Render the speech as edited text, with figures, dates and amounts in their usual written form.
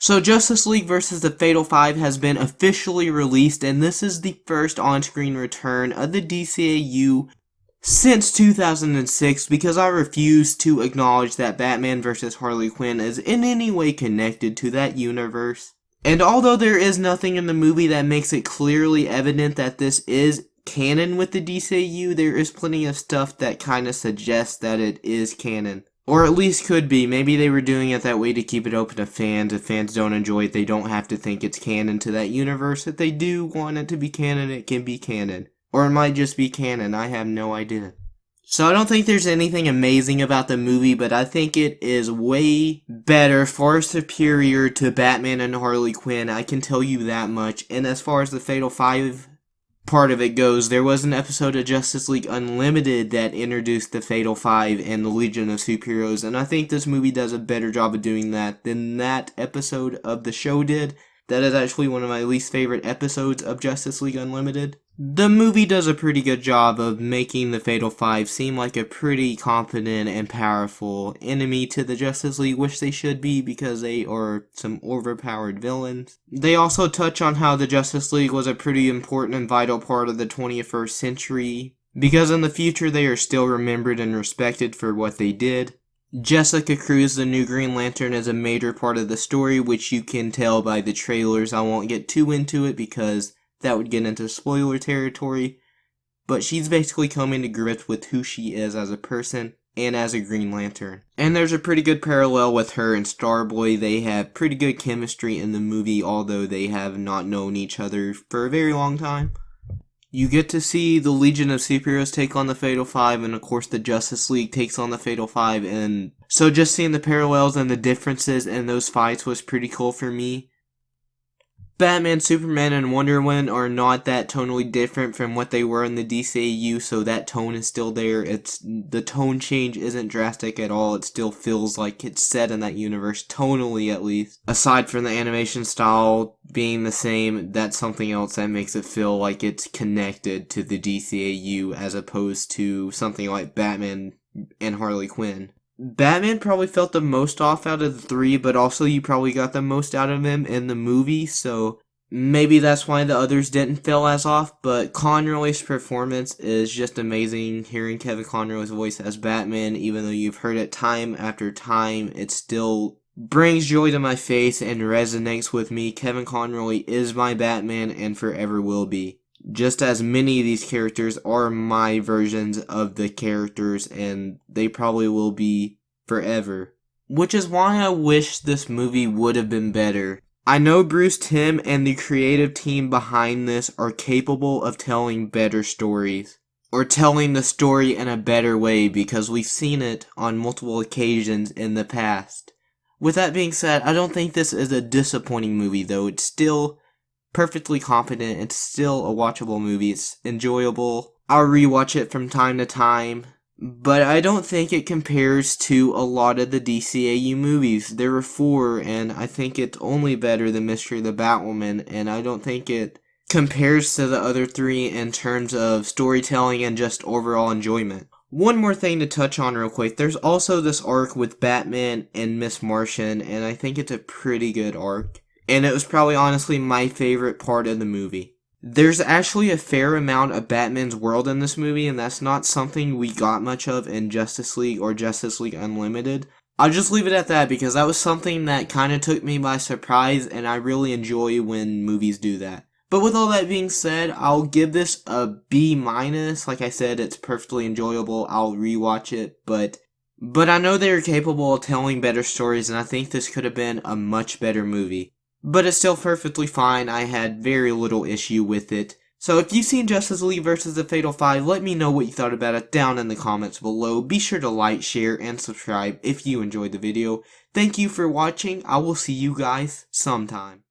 So Justice League vs. the Fatal Five has been officially released, and this is the first on-screen return of the DCAU since 2006, because I refuse to acknowledge that Batman vs. Harley Quinn is in any way connected to that universe. And although there is nothing in the movie that makes it clearly evident that this is canon with the DCAU, there is plenty of stuff that kinda suggests that it is canon. Or at least could be. Maybe they were doing it that way to keep it open to fans. If fans don't enjoy it, they don't have to think it's canon to that universe. If they do want it to be canon, it can be canon. Or it might just be canon. I have no idea. So I don't think there's anything amazing about the movie, but I think it is way better, far superior to Batman and Harley Quinn. I can tell you that much. And as far as the Fatal Five part of it goes, there was an episode of Justice League Unlimited that introduced the Fatal Five and the Legion of Superheroes, and I think this movie does a better job of doing that than that episode of the show did. That is actually one of my least favorite episodes of Justice League Unlimited. The movie does a pretty good job of making the Fatal Five seem like a pretty competent and powerful enemy to the Justice League, which they should be because they are some overpowered villains. They also touch on how the Justice League was a pretty important and vital part of the 21st century, because in the future they are still remembered and respected for what they did. Jessica Cruz, the new Green Lantern, is a major part of the story, which you can tell by the trailers. I won't get too into it because that would get into spoiler territory, but she's basically coming to grips with who she is as a person and as a Green Lantern. And there's a pretty good parallel with her and Starboy. They have pretty good chemistry in the movie, although they have not known each other for a very long time. You get to see the Legion of Superheroes take on the Fatal Five, and of course the Justice League takes on the Fatal Five, and so just seeing the parallels and the differences in those fights was pretty cool for me. Batman, Superman, and Wonder Woman are not that tonally different from what they were in the DCAU, so that tone is still there. The tone change isn't drastic at all. It still feels like it's set in that universe, tonally at least. Aside from the animation style being the same, that's something else that makes it feel like it's connected to the DCAU as opposed to something like Batman and Harley Quinn. Batman probably felt the most off out of the three, but also you probably got the most out of him in the movie, so maybe that's why the others didn't feel as off, but Conroy's performance is just amazing. Hearing Kevin Conroy's voice as Batman, even though you've heard it time after time, it still brings joy to my face and resonates with me. Kevin Conroy is my Batman and forever will be. Just as many of these characters are my versions of the characters, and they probably will be forever. Which is why I wish this movie would have been better. I know Bruce Timm and the creative team behind this are capable of telling better stories, or telling the story in a better way, because we've seen it on multiple occasions in the past. With that being said, I don't think this is a disappointing movie, though. It's still perfectly competent. It's still a watchable movie. It's enjoyable. I'll rewatch it from time to time, but I don't think it compares to a lot of the DCAU movies. There were 4, and I think it's only better than Mystery of the Batwoman, and I don't think it compares to the other 3 in terms of storytelling and just overall enjoyment. One more thing to touch on real quick. There's also this arc with Batman and Miss Martian, and I think it's a pretty good arc. And it was probably honestly my favorite part of the movie. There's actually a fair amount of Batman's world in this movie, and that's not something we got much of in Justice League or Justice League Unlimited. I'll just leave it at that because that was something that kind of took me by surprise, and I really enjoy when movies do that. But with all that being said, I'll give this a B-. Like I said, it's perfectly enjoyable. I'll rewatch it, but I know they're capable of telling better stories, and I think this could have been a much better movie. But it's still perfectly fine. I had very little issue with it. So if you've seen Justice League vs. the Fatal Five, let me know what you thought about it down in the comments below. Be sure to like, share, and subscribe if you enjoyed the video. Thank you for watching. I will see you guys sometime.